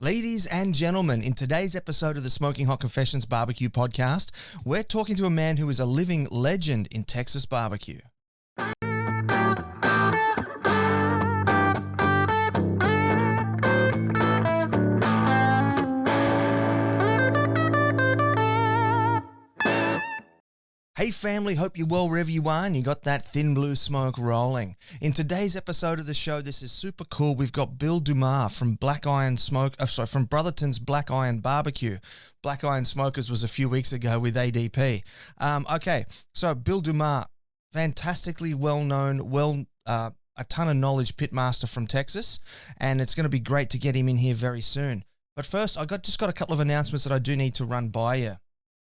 Ladies and gentlemen, in today's episode of the Smoking Hot Confessions Barbecue Podcast, we're talking to a man who is a living legend in Texas barbecue. Hey family, hope you're well wherever you are and you got that thin blue smoke rolling. In today's episode of the show, this is super cool. We've got Bill Dumas from from Brotherton's Black Iron Barbecue. Black Iron Smokers was a few weeks ago with ADP. So Bill Dumas, fantastically well-known, a ton of knowledge pitmaster from Texas, and it's going to be great to get him in here very soon. But first, I just got a couple of announcements that I do need to run by you.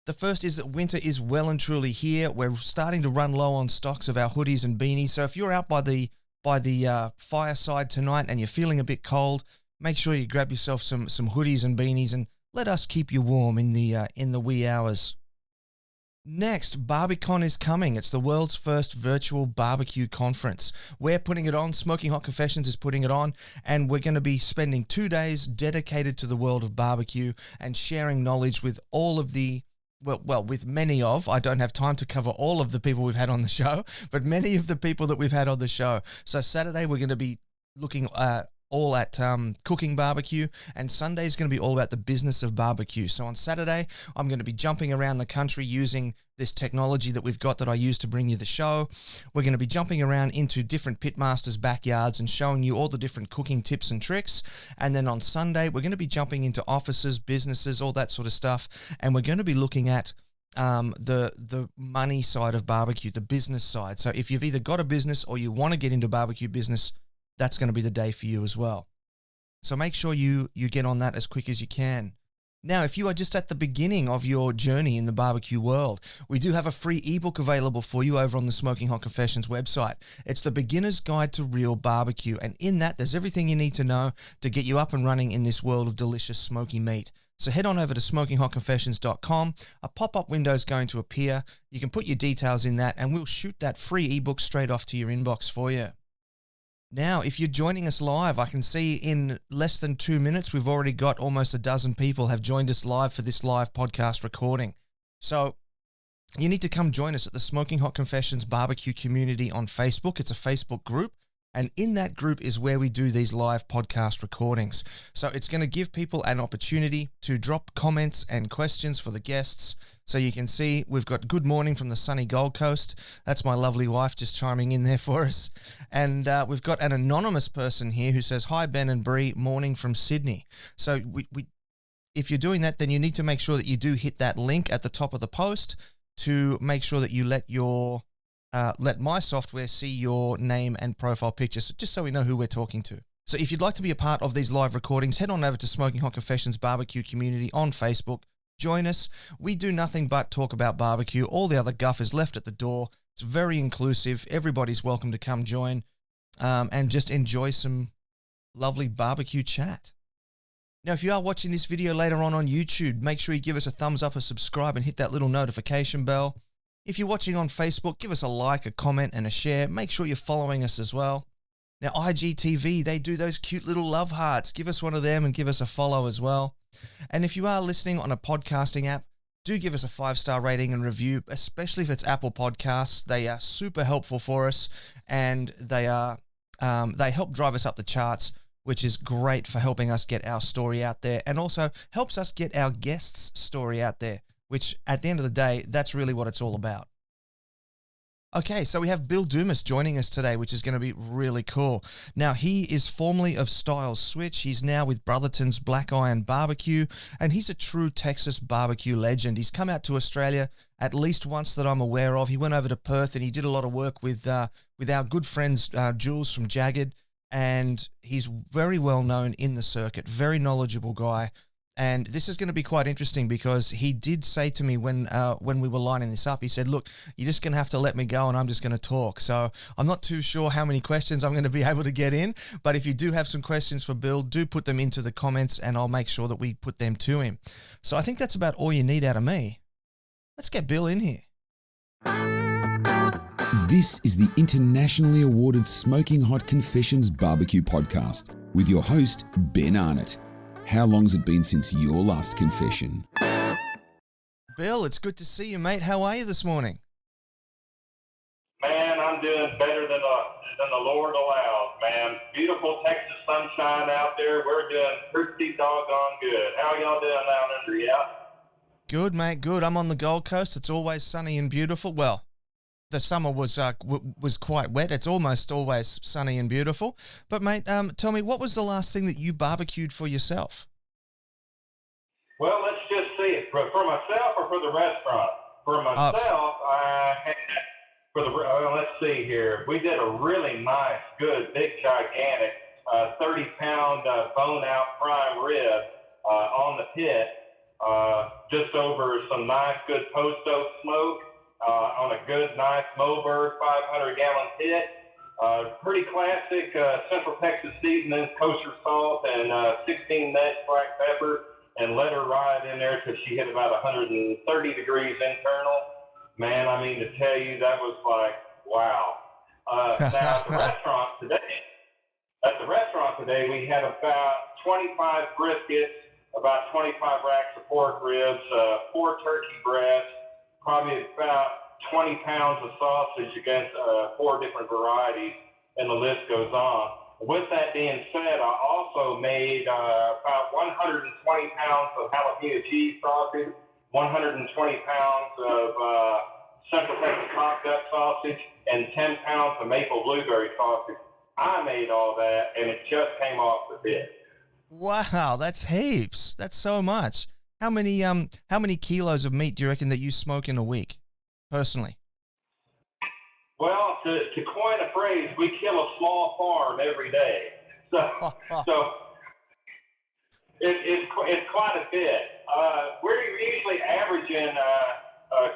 The first is that winter is well and truly here. We're starting to run low on stocks of our hoodies and beanies. So if you're out by the fireside tonight and you're feeling a bit cold, make sure you grab yourself some hoodies and beanies and let us keep you warm in the wee hours. Next, Barbicon is coming. It's the world's first virtual barbecue conference. We're putting it on. Smoking Hot Confessions is putting it on, and we're going to be spending 2 days dedicated to the world of barbecue and sharing knowledge with all of the with many of, I don't have time to cover all of the people we've had on the show, but many of the people that we've had on the show. So Saturday, we're going to be looking all at cooking barbecue, and Sunday is going to be all about the business of barbecue. So on Saturday, I'm going to be jumping around the country using this technology that we've got that I use to bring you the show. We're going to be jumping around into different pitmasters' backyards and showing you all the different cooking tips and tricks. And then on Sunday, we're going to be jumping into offices, businesses, all that sort of stuff, and we're going to be looking at the money side of barbecue, the business side. So if you've either got a business or you want to get into barbecue business, that's going to be the day for you as well. So make sure you get on that as quick as you can. Now, if you are just at the beginning of your journey in the barbecue world, we do have a free ebook available for you over on the Smoking Hot Confessions website. It's the Beginner's Guide to Real Barbecue, and in that, there's everything you need to know to get you up and running in this world of delicious smoky meat. So head on over to SmokingHotConfessions.com. A pop-up window is going to appear. You can put your details in that, and we'll shoot that free ebook straight off to your inbox for you. Now, if you're joining us live, I can see in less than 2 minutes, we've already got almost a dozen people have joined us live for this live podcast recording. So you need to come join us at the Smoking Hot Confessions Barbecue Community on Facebook. It's a Facebook group, and in that group is where we do these live podcast recordings. So it's going to give people an opportunity to drop comments and questions for the guests. So you can see we've got good morning from the sunny Gold Coast. That's my lovely wife just chiming in there for us. And we've got an anonymous person here who says, "Hi, Ben and Bree, morning from Sydney." So if you're doing that, then you need to make sure that you do hit that link at the top of the post to make sure that you let my software see your name and profile pictures, just so we know who we're talking to. So if you'd like to be a part of these live recordings, head on over to Smoking Hot Confessions Barbecue Community on Facebook. Join us. We do nothing but talk about barbecue. All the other guff is left at the door. It's very inclusive. Everybody's welcome to come join and just enjoy some lovely barbecue chat. Now, if you are watching this video later on YouTube, make sure you give us a thumbs up, a subscribe, and hit that little notification bell. If you're watching on Facebook, give us a like, a comment, and a share. Make sure you're following us as well. Now, IGTV, they do those cute little love hearts. Give us one of them and give us a follow as well. And if you are listening on a podcasting app, do give us a 5-star rating and review, especially if it's Apple Podcasts. They are super helpful for us, and they help drive us up the charts, which is great for helping us get our story out there, and also helps us get our guests' story out there, which at the end of the day, that's really what it's all about. Okay, so we have Bill Dumas joining us today, which is going to be really cool. Now, he is formerly of Styles Switch. He's now with Brotherton's Black Iron Barbecue, and he's a true Texas barbecue legend. He's come out to Australia at least once that I'm aware of. He went over to Perth and he did a lot of work with our good friends Jules from Jagged, and he's very well known in the circuit, very knowledgeable guy. And this is going to be quite interesting because he did say to me when we were lining this up, he said, "Look, you're just going to have to let me go and I'm just going to talk." So I'm not too sure how many questions I'm going to be able to get in, but if you do have some questions for Bill, do put them into the comments and I'll make sure that we put them to him. So I think that's about all you need out of me. Let's get Bill in here. This is the internationally awarded Smoking Hot Confessions Barbecue Podcast with your host, Ben Arnott. How long's it been since your last confession? Bill, it's good to see you, mate. How are you this morning? Man, I'm doing better than the Lord allows, man. Beautiful Texas sunshine out there. We're doing pretty doggone good. How y'all doing down under, yeah? Good, mate. Good. I'm on the Gold Coast. It's always sunny and beautiful. Well, the summer was quite wet. It's almost always sunny and beautiful. But, mate, tell me, what was the last thing that you barbecued for yourself? Well, let's just see. For myself or for the restaurant? For myself, I had, let's see here. We did a really nice, good, big, gigantic 30-pound bone-out prime rib on the pit, just over some nice, good post-oak smoke on a good, nice Moberg 500-gallon pit. Pretty classic Central Texas seasonings, kosher salt, and 16 nuts black pepper, and let her ride in there till she hit about 130 degrees internal. Man, I mean, to tell you, that was like, wow. Now, at the restaurant today, we had about 25 briskets, about 25 racks of pork ribs, 4 turkey breasts, probably about 20 pounds of sausage against 4 different varieties, and the list goes on. With that being said, I also made about 120 pounds of jalapeno cheese sausage, 120 pounds of Central Texas hot duck sausage, and 10 pounds of maple blueberry sausage. I made all that, and it just came off the pit. Wow, that's heaps. That's so much. How many kilos of meat do you reckon that you smoke in a week, personally? Well, to coin a phrase, we kill a small farm every day. So it's quite a bit. We're usually averaging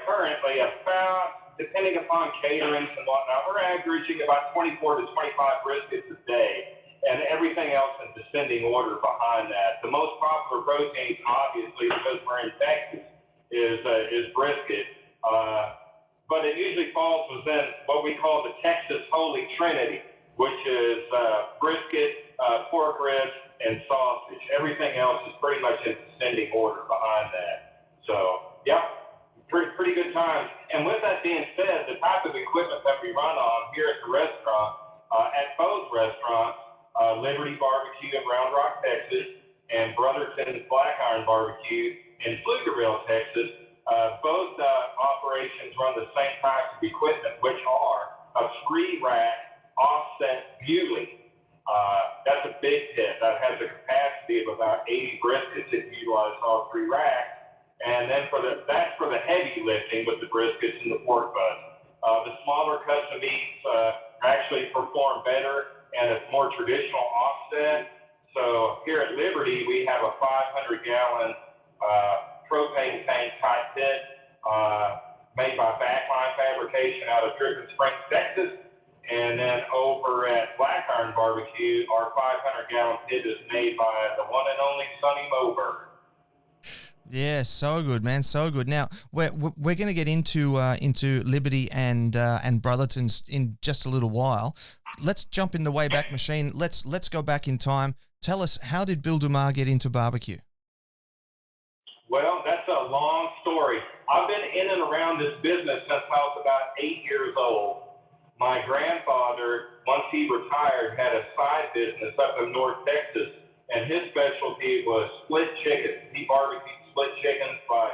currently about, depending upon caterings and whatnot, we're averaging about 24 to 25 briskets a day, and everything else in descending order behind that. The most popular protein, obviously, because we're in Texas, is brisket. But it usually falls within what we call the Texas Holy Trinity, which is brisket, pork ribs, and sausage. Everything else is pretty much in descending order behind that. So, yeah, pretty good times. And with that being said, the type of equipment that we run on here at the restaurant, at both restaurants, Liberty Barbecue in Round Rock, Texas, and Brotherton's Black Iron Barbecue in Pflugerville, Texas, both operations run the same types of equipment, which are a 3-rack offset Bewley. That's a big pit that has a capacity of about 80 briskets if you utilize all 3 racks. And then that's for the heavy lifting with the briskets and the pork butts. The smaller custom meats actually perform better and it's more traditional offset. So here at Liberty, we have a 500-gallon propane tank type pit made by Backline Fabrication out of Dripping Springs, Texas. And then over at Black Iron Barbecue, our 500-gallon pit is made by the one and only Sonny Moberg. Yeah, so good, man, so good. Now we're going to get into Liberty and Brotherton's in just a little while. Let's jump in the Wayback Machine. Let's go back in time. Tell us, how did Bill Dumar get into barbecue? Well, that's a long story. I've been in and around this business since I was about 8 years old. My grandfather, once he retired, had a side business up in North Texas, and his specialty was split chickens. He barbecued split chickens by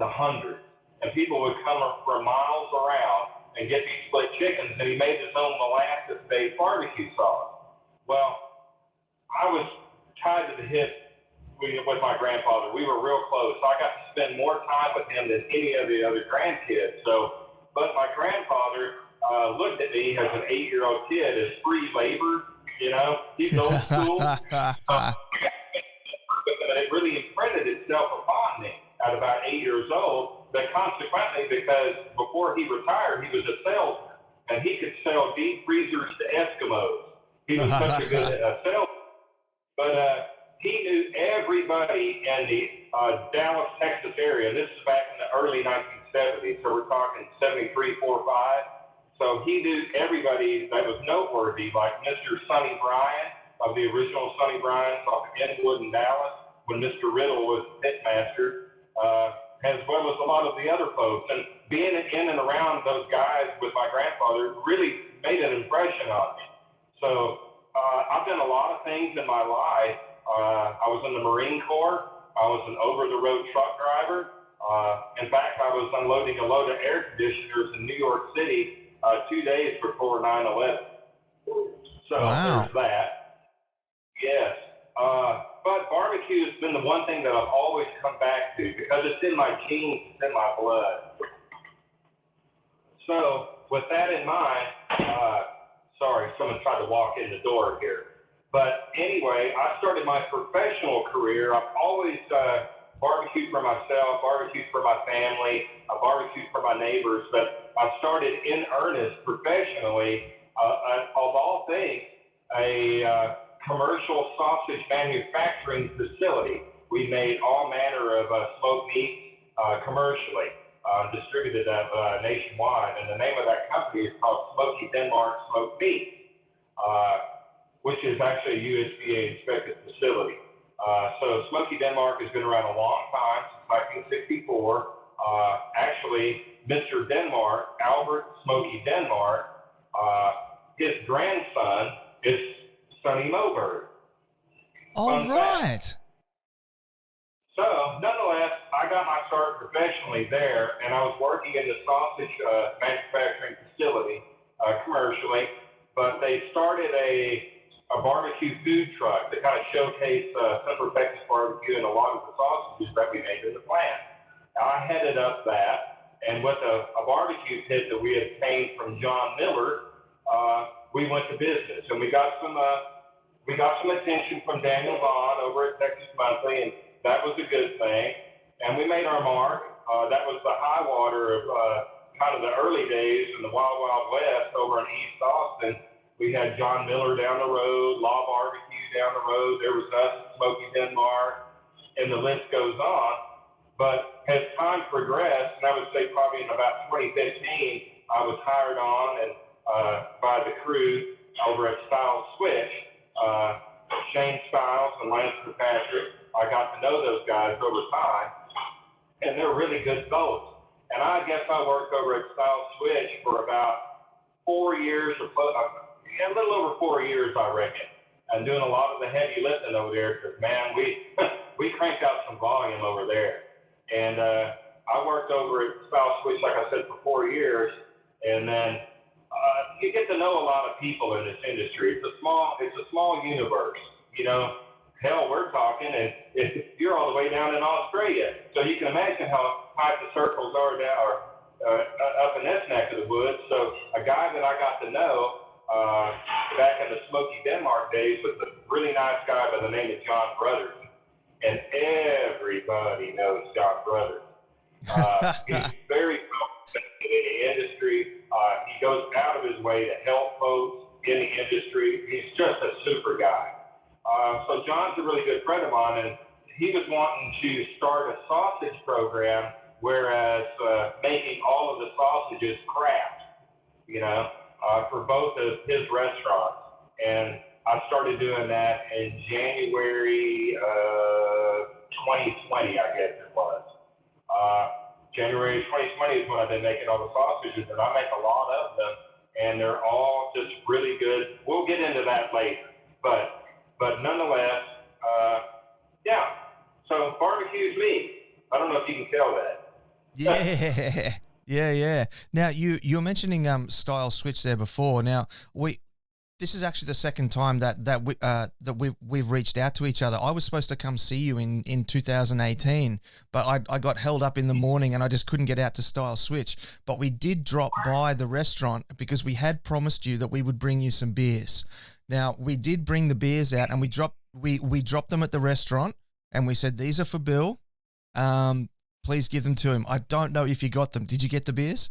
the hundreds, and people would come from miles around and get these split chickens, and he made his own molasses-based barbecue sauce. Well, I was tied to the hip with my grandfather. We were real close, so I got to spend more time with him than any of the other grandkids. But my grandfather looked at me as an 8-year-old kid as free labor. You know, he's old school. But it really imprinted itself upon me at about 8 years old. But consequently, because before he retired, he was a salesman, and he could sell deep freezers to Eskimos. He was such a good salesman. But he knew everybody in the Dallas, Texas area. This is back in the early 1970s, so we're talking 73, 4, 5. So he knew everybody that was noteworthy, like Mr. Sonny Bryan. of the original Sonny Bryan's off of Inwood in Dallas when Mr. Riddle was pitmaster, as well as a lot of the other folks. And being in and around those guys with my grandfather really made an impression on me. So I've done a lot of things in my life. I was in the Marine Corps. I was an over-the-road truck driver. In fact, I was unloading a load of air conditioners in New York City 2 days before 9/11. So Wow. there's that. Yes. But barbecue has been the one thing that I've always come back to because it's in my genes, it's in my blood. So with that in mind, sorry, someone tried to walk in the door here. But anyway, I started my professional career. I've always barbecued for myself, barbecued for my family, I barbecued for my neighbors. But I started in earnest professionally, of all things, a commercial sausage manufacturing facility. We made all manner of smoked meats commercially, distributed nationwide. And the name of that company is called Smoky Denmark Smoked Meats, which is actually a USDA inspected facility. So Smoky Denmark has been around a long time, since 1964. Actually, Mr. Denmark, Albert Smoky Denmark, his grandson is Sonny Moberg. All right. So, nonetheless, I got my start professionally there, and I was working in the sausage manufacturing facility commercially. But they started a barbecue food truck to kind of showcase Central Texas barbecue and a lot of the sausages that we made in the plant. I headed up that, and with a barbecue pit that we obtained from John Miller, we went to business, and we got some attention from Daniel Vaughn over at Texas Monthly, and that was a good thing. And we made our mark. That was the high water of kind of the early days in the Wild Wild West over in East Austin. We had John Miller down the road, Law Barbecue down the road. There was us, Smoky Denmark, and the list goes on. But as time progressed, and I would say probably in about 2015, I was hired on and by the crew over at Styles Switch, Shane Styles and Lance Kirkpatrick. I got to know those guys over time, and they're really good folks. And I guess I worked over at Styles Switch for about 4 years, or a little over 4 years, I reckon. And doing a lot of the heavy lifting over there, because man, we cranked out some volume over there. And I worked over at Styles Switch, like I said, for 4 years, and then you get to know a lot of people in this industry. It's a small universe, you know. Hell, we're talking, and you're all the way down in Australia, so you can imagine how tight the circles are down up in this neck of the woods. So a guy that I got to know back in the Smoky Denmark days was a really nice guy by the name of John Brothers, and everybody knows John Brothers. He's very competent in the industry. He goes out of his way to help folks in the industry. He's just a super guy. So John's a really good friend of mine, and he was wanting to start a sausage program, whereas making all of the sausages craft, you know, for both of his restaurants. And I started doing that in January 2020, I guess it was. January 2020 is when I've been making all the sausages, and I make a lot of them, and they're all just really good. We'll get into that later, but nonetheless, yeah. So barbecue's me. I don't know if you can tell that. Yeah. Now you're mentioning Style Switch there before. Now this is actually the second time that we've reached out to each other. I was supposed to come see you in 2018, but I got held up in the morning and I just couldn't get out to Style Switch. But we did drop by the restaurant because we had promised you that we would bring you some beers. Now we did bring the beers out, and we dropped them at the restaurant, and we said, these are for Bill. Please give them to him. I don't know if you got them. Did you get the beers?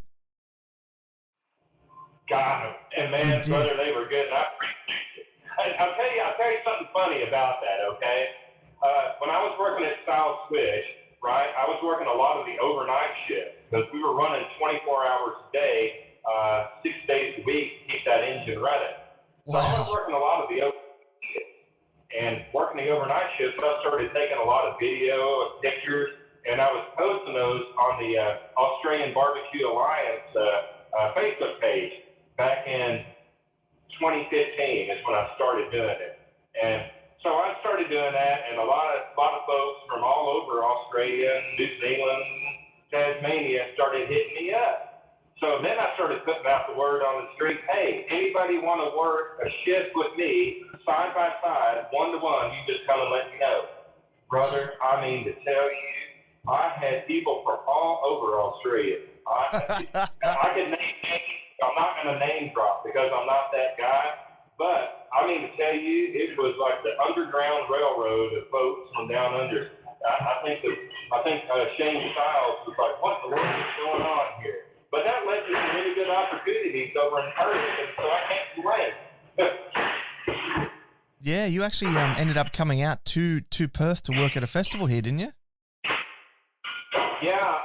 Got them. And man, brother, they were good. And I appreciate it. I'll tell you something funny about that, okay? When I was working at Style Switch, right, I was working a lot of the overnight shift because we were running 24 hours a day, 6 days a week to keep that engine running. Wow. So I was working a lot of the overnight shift. and working the overnight shift, I started taking a lot of video and pictures, and I was posting those on the Australian Barbecue Alliance Facebook page back in 2015 is when I started doing it. And so I started doing that, and a lot of folks from all over Australia, New Zealand, Tasmania started hitting me up. So then I started putting out the word on the street, hey, anybody want to work a shift with me, side by side, 1-to-1, you just come and let me know. Brother, I mean to tell you, I had people from all over Australia. I could name names. I'm not going to name drop because I'm not that guy. But I mean to tell you, it was like the Underground Railroad of folks from down under. I think Shane Styles was like, what in the world is going on here? But that led to some really good opportunities over in Perth, and so I can't complain. Yeah, you actually ended up coming out to Perth to work at a festival here, didn't you? Yeah,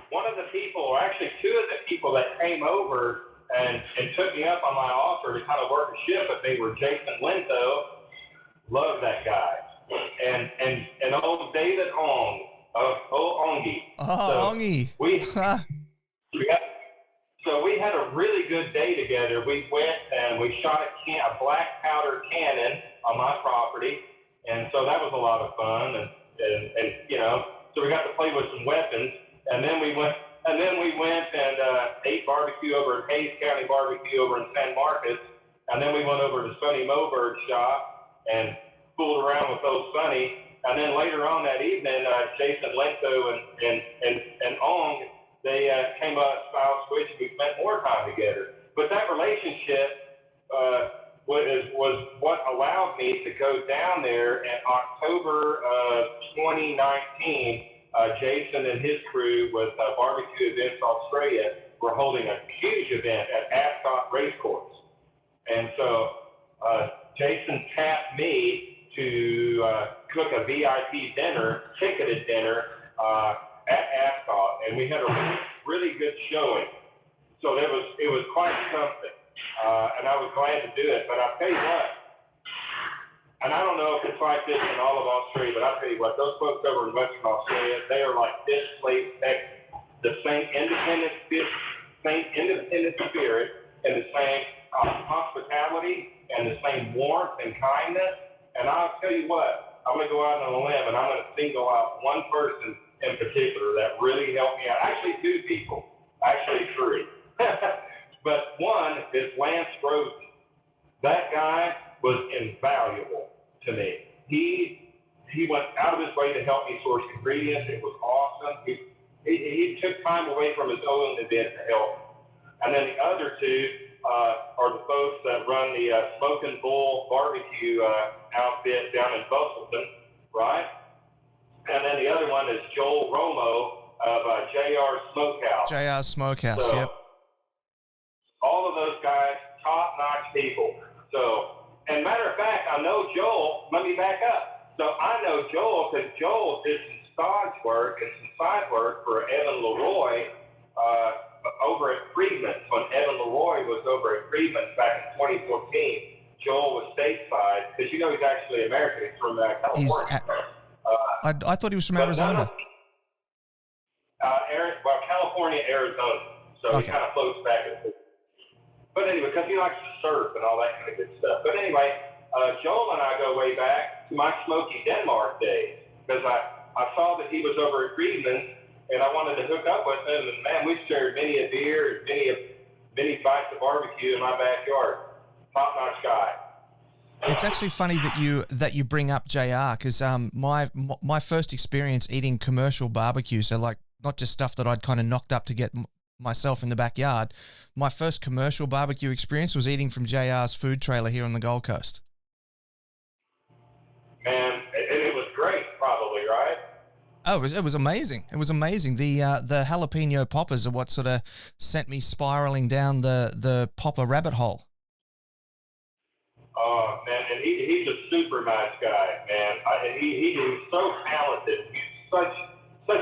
one of the people, actually two of the people that came over and took me up on my offer to kind of work a shift with me were Jason Linto. Love that guy. And old David Ong of Ongi. Oh, Ongi. So we had a really good day together. We went and we shot a black powder cannon on my property, and so that was a lot of fun. And you know, so we got to play with some weapons, and then we went and ate barbecue over at Hayes County Barbecue over in San Marcos, and then we went over to Sonny Moberg's shop and fooled around with those Sonny. And then later on that evening, Jason Lento and Ong, they came up, style switch, and we spent more time together. But that relationship was what allowed me to go down there in October of 2019. Jason and his crew with Barbecue Events Australia were holding a huge event at Ascot Racecourse. And so Jason tapped me to cook a VIP dinner, ticketed dinner, at Ascot, and we had a really good showing. So it was quite something, and I was glad to do it. But I'll tell you what, and I don't know if it's like this in all of Australia, but I'll tell you what, those folks over in Western Australia, they are like this place, the same independent spirit and the same hospitality and the same warmth and kindness. And I'll tell you what, I'm going to go out on a limb and I'm going to single out one person in particular that really helped me out. Actually, two people. Actually, three. But one is Lance Rosen. That guy was invaluable to me. He went out of his way to help me source ingredients. It was awesome. He took time away from his own event to help. And then the other two are the folks that run the Smokin' Bull barbecue outfit down in Bustleton, right? And then the other one is Joel Romo of JR Smokehouse. JR Smokehouse, so, yep. All of those guys, top-notch people. So, and matter of fact, I know Joel. Let me back up. So I know Joel because Joel did some stage work and some side work for Evan Leroy over at Friedman's. When Evan Leroy was over at Friedman's back in 2014, Joel was stateside because you know he's actually American. He's from California. I thought he was from Arizona. California, Arizona. So okay. He kind of floats back and forth. But anyway, because he likes to surf and all that kind of good stuff. But anyway, Joel and I go way back to my Smoky Denmark days because I saw that he was over at Friedman's and I wanted to hook up with him. And man, we shared many a beer and many bites of barbecue in my backyard. Top-notch guy. It's actually funny that you bring up JR because my first experience eating commercial barbecue, so like not just stuff that I'd kind of knocked up to get myself in the backyard. My first commercial barbecue experience was eating from JR's food trailer here on the Gold Coast. Man, and it was great, probably, right? Oh, it was amazing. It was amazing. The jalapeno poppers are what sort of sent me spiraling down the popper rabbit hole. Oh, man, and he's a super nice guy, man. He's so talented. He's such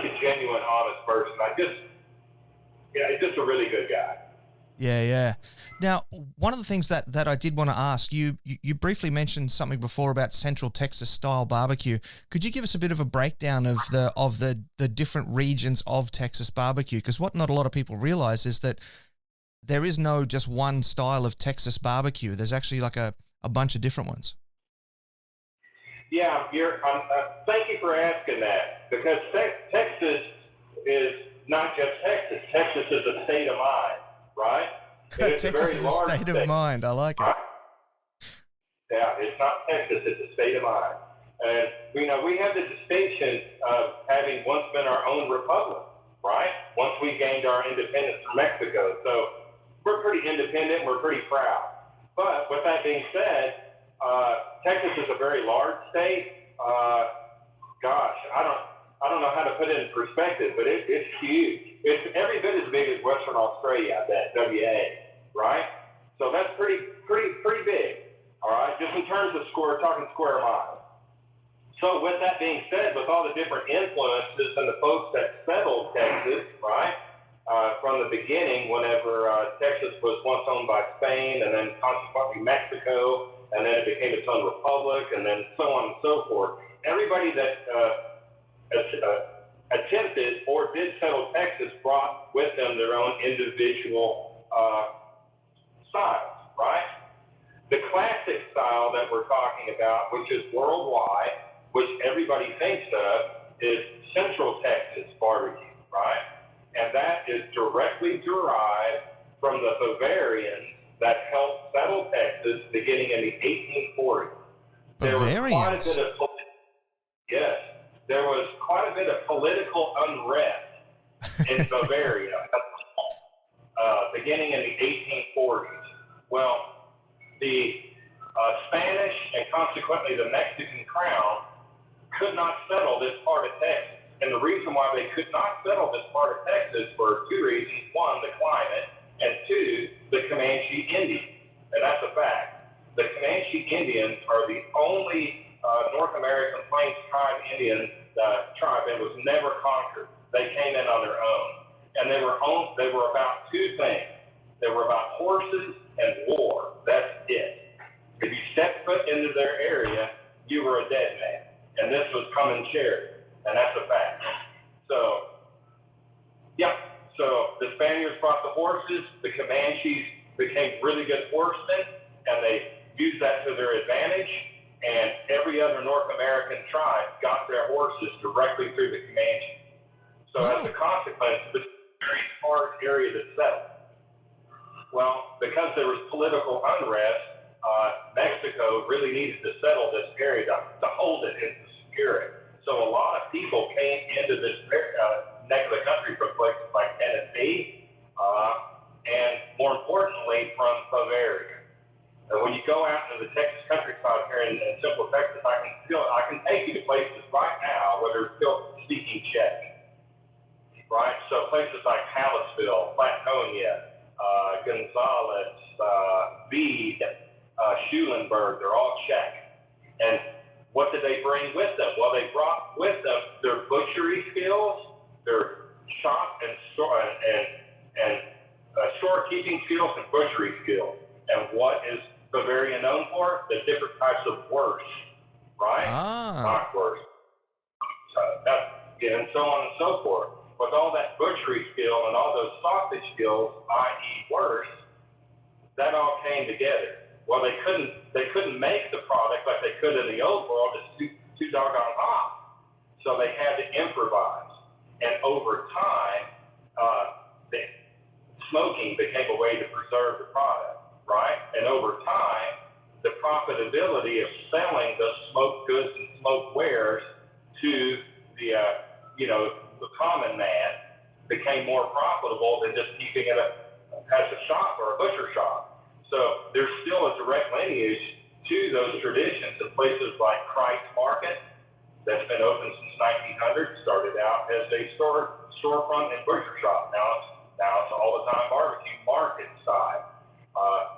a genuine, honest person. He's just a really good guy. Yeah. Now, one of the things that I did want to ask, you briefly mentioned something before about Central Texas style barbecue. Could you give us a bit of a breakdown of the different regions of Texas barbecue? Because what not a lot of people realize is that there is no just one style of Texas barbecue. There's actually like a bunch of different ones. Yeah, thank you for asking that, because Texas is not just Texas. Texas is a state of mind, right? Texas is a state of mind. I like it. Yeah, it's not Texas. It's a state of mind. And, we have the distinction of having once been our own republic, right? Once we gained our independence from Mexico. So we're pretty independent. We're pretty proud. But with that being said, Texas is a very large state. I don't know how to put it in perspective, but it's huge. It's every bit as big as Western Australia, I bet, WA, right? So that's pretty big, all right, just in terms of talking square miles. So with that being said, with all the different influences and the folks that settled Texas, right, from the beginning, whenever Texas was once owned by Spain and then consequently Mexico, and then it became its own republic, and then so on and so forth. Everybody that attempted or did settle Texas brought with them their own individual styles, right? The classic style that we're talking about, which is worldwide, which everybody thinks of, is Central Texas barbecue, right? And that is directly derived from the Bavarians that helped settle Texas beginning in the 1840s. Bavarians? There was quite a bit of political unrest in Bavaria beginning in the 1840s. Well, the Spanish and consequently the Mexican crown could not settle this part of Texas. And the reason why they could not settle this part of Texas for two reasons. One, the climate, and two, the Comanche Indians. And that's a fact. The Comanche Indians are the only North American Plains tribe Indian tribe that was never conquered. They came in on their own. And they were about two things. They were about horses and war. That's it. If you stepped foot into their area, you were a dead man. And this was Comanche, and that's a fact. So the Spaniards brought the horses, the Comanches became really good horsemen, and they used that to their advantage, and every other North American tribe got their horses directly through the Comanches. So as a consequence, this was a very hard area to settle. Well, because there was political unrest, Mexico really needed to settle this area to hold it and to secure it. So a lot of people came into this neck of the country from places like Tennessee, and more importantly, from Bavaria. And when you go out into the Texas countryside here in Central Texas, I can take you to places right now where they're still speaking Czech, right? So places like Hallettsville, Latonia, Gonzales, Bede, Schulenburg, they're all Czech. And what did they bring with them? Well, they brought with them their butchery skills, their shop and storekeeping skills and butchery skills. And what is Bavaria known for? The different types of wurst, right? Knockwurst, and so on and so forth. With all that butchery skill and all those sausage skills, i.e. wurst, that all came together. Well, they couldn't make the product like they could in the old world. It's too doggone hot. So they had to improvise. And over time, the smoking became a way to preserve the product, right? And over time, the profitability of selling those smoked goods and smoked wares to the common man became more profitable than just keeping it as a shop or a butcher shop. So there's still a direct lineage to those traditions in places like Christ Market that's been open since 1900. Started out as a storefront and butcher shop. Now it's all the time barbecue market side.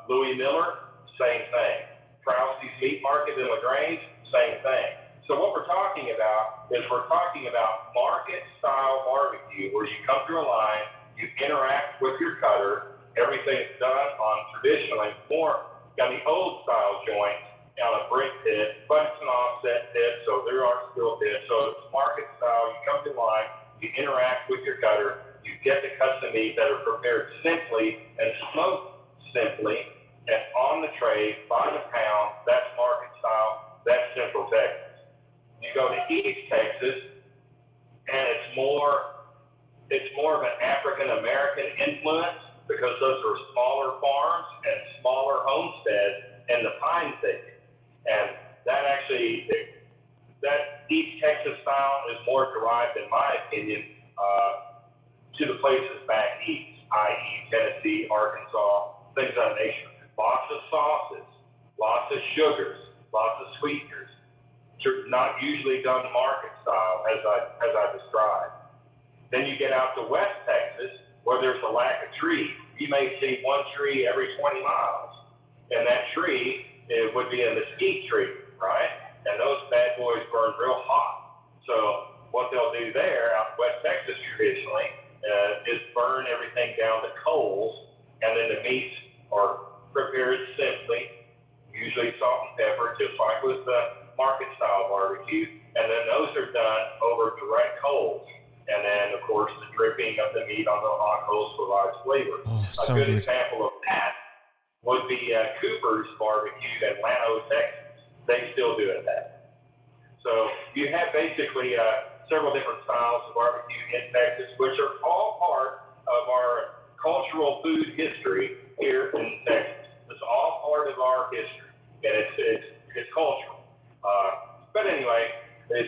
Louis Miller, same thing. Krause's Meat Market in LaGrange, same thing. So what we're talking about is market style barbecue where you come through a line, you interact with your cutter, everything's done on traditionally more got the old style joints on a brick pit, but it's an offset pit, so there are still pits. So it's market style. You come to line, you interact with your cutter, you get the cuts of meat that are prepared simply and smoked simply and on the tray by the pound. That's market style. That's Central Texas. You go to East Texas, and it's more of an African American influence because those are smaller farms and smaller homesteads and the pine thicket. And that East Texas style is more derived, in my opinion, to the places back east, i.e. Tennessee, Arkansas, things of that nature. Lots of sauces, lots of sugars, lots of sweeteners. Not usually done market style, as I described. Then you get out to West Texas, where there's a lack of trees. You may see one tree every 20 miles, and that tree would be a mesquite tree, right? And those bad boys burn real hot. So what they'll do there out in West Texas traditionally is burn everything down to coals, and then the meats are prepared simply, usually salt and pepper, just like with the market style barbecue, and then those are done over direct coals. And then, of course, the dripping of the meat on the hot coals provides flavor. Oh, so a good good. example of that would be Cooper's Barbecue in Llano, Texas. They still do it that. So you have basically several different styles of barbecue in Texas, which are all part of our cultural food history here in Texas. It's all part of our history, and it's cultural. But anyway,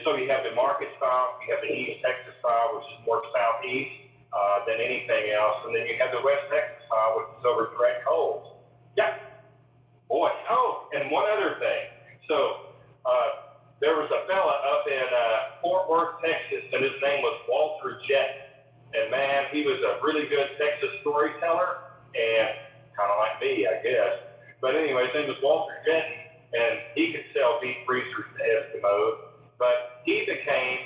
so you have the market style, you have the East Texas style, which is more southeast than anything else, and then you have the West Texas style, which is over direct coals. Yeah. Boy. Oh, and one other thing. So there was a fella up in Fort Worth, Texas, and his name was Walter Jett. And man, he was a really good Texas storyteller, and kind of like me, I guess. But anyway, his name was Walter Jett, and he could sell deep freezers to Eskimos. But he became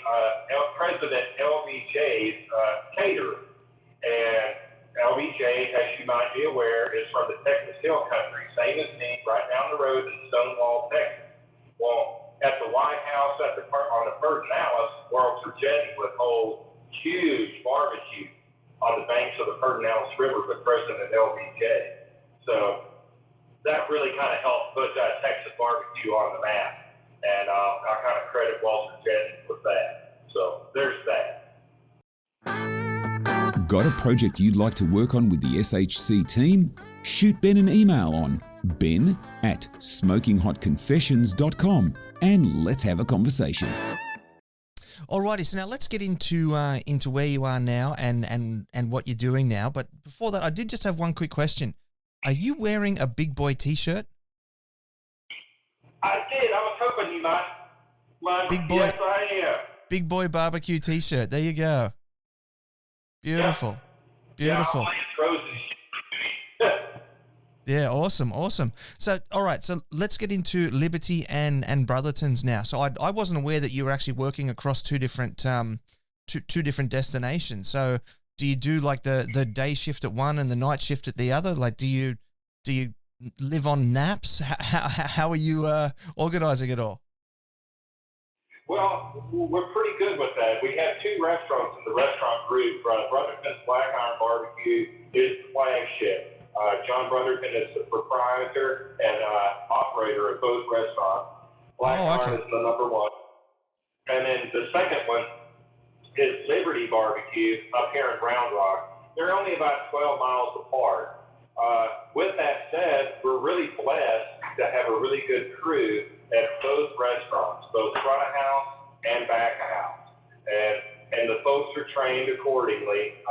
President LBJ's caterer. And LBJ, as you might be aware, is from the Texas Hill Country, same as me, right down the road in Stonewall, Texas. Well, at the White House, on the Pedernales, Walter Jett would hold huge barbecue on the banks of the Pedernales River with President LBJ. So that really kind of helped put Texas barbecue on the map. And I kind of credit Walter Jett with that. So there's that. Got a project you'd like to work on with the SHC team? Shoot Ben an email on ben@smokinghotconfessions.com and let's have a conversation. Alrighty, so now let's get into where you are now and what you're doing now. But before that, I did just have one quick question. Are you wearing a Big Boy t-shirt? I did. I was hoping you might. Big Boy. Yes, I am. Big Boy barbecue t-shirt. There you go. Beautiful. Beautiful. Yeah, Yeah, awesome. So, all right, so let's get into Liberty and Brotherton's now. So I wasn't aware that you were actually working across two different destinations. So do you do like the day shift at one and the night shift at the other? Like do you live on naps? How are you organizing it all? Well, we're pretty good with that. We have two restaurants in the restaurant group. Brotherton's Black Iron Barbecue is the flagship. John Brotherton is the proprietor and operator of both restaurants. Black Iron is the number one. And then the second one is Liberty Barbecue up here in Round Rock. They're only about 12 miles apart. With that said, we're really blessed to have a really good crew at both restaurants, both front of house and back of house. And the folks are trained accordingly,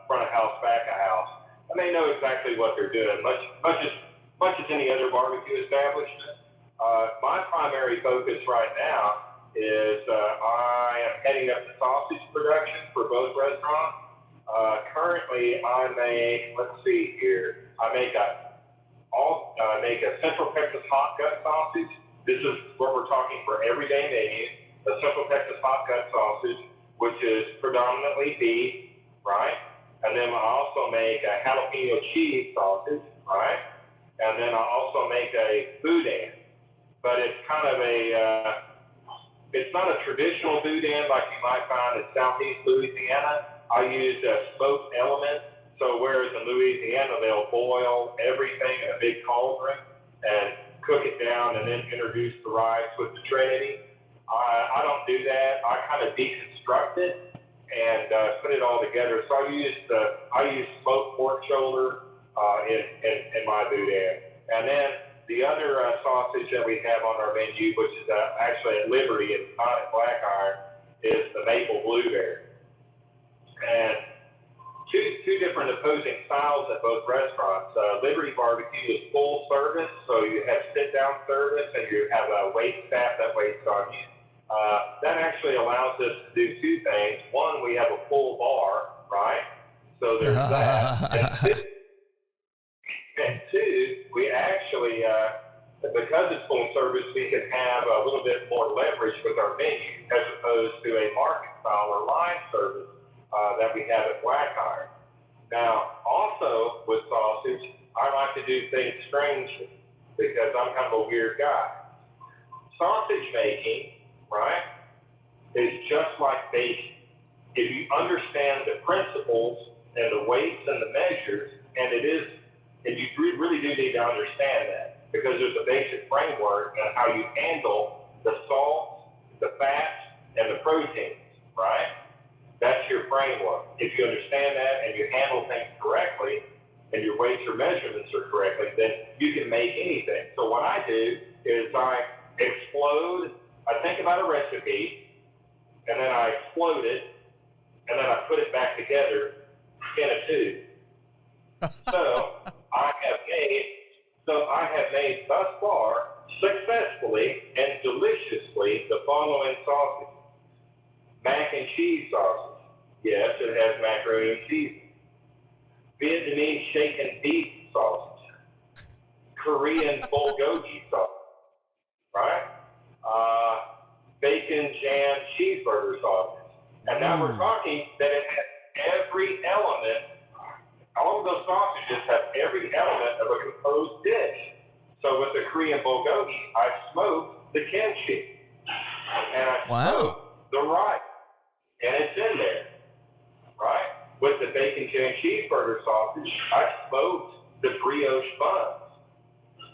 front of house, back of house. And they know exactly what they're doing, much as any other barbecue establishment. My primary focus right now is I am heading up the sausage production for both restaurants. Currently, I make a Central Texas hot gut sausage. This is what we're talking for everyday menu. The Central Texas hot gut sausage, which is predominantly beef, right? And then I also make a jalapeno cheese sausage, right? And then I also make a boudin. But it's kind of it's not a traditional boudin like you might find in Southeast Louisiana. I use a smoked element. So whereas in Louisiana, they'll boil everything in a big cauldron and cook it down and then introduce the rice with the Trinity. I don't do that. I kind of deconstruct it and put it all together. So I use smoked pork shoulder in my boudin. And then the other sausage that we have on our menu, which is actually at Liberty, it's not at Black Iron, is the maple blueberry. And two different opposing styles at both restaurants. Liberty Barbecue is full service, so you have sit-down service and you have a wait staff that waits on you. That actually allows us to do two things. One, we have a full bar, right? So there's that. And two, we actually, because it's full service, we can have a little bit more leverage with our menu as opposed to a market style or line service that we have at Black Iron. Now, also with sausage, I like to do things strangely because I'm kind of a weird guy. Sausage making, right, is just like baking. If you understand the principles and the weights and the measures, and you really do need to understand that because there's a basic framework on how you handle the salts, the fats, and the proteins, right? That's your framework. If you understand that and you handle things correctly and your weights or measurements are correctly, then you can make anything. So what I do is I think about a recipe, and then I explode it, and then I put it back together in a tube. So I have made thus far successfully and deliciously the following sausages. Mac and cheese sausage. Yes, it has macaroni and cheese. Vietnamese shaken beef sausage. Korean bulgogi sausage. Right? Bacon jam cheeseburger sausage. And now we're talking that it has every element. All of those sausages have every element of a composed dish. So with the Korean bulgogi, I smoked the kimchi. And I smoked the rice. And it's in there, right? With the bacon jam cheeseburger sausage, I smoked the brioche buns.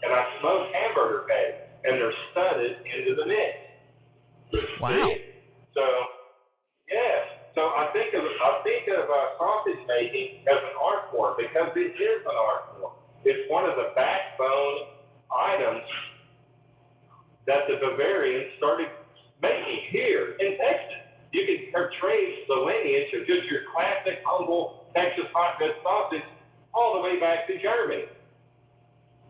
And I smoked hamburger patties. And they're studded into the mix. Wow. See? So, yes. So I think of sausage making as an art form because it is an art form. It's one of the backbone items that the Bavarians started making here in Texas. You can trace the lineage of just your classic, humble Texas hot good sausage all the way back to Germany.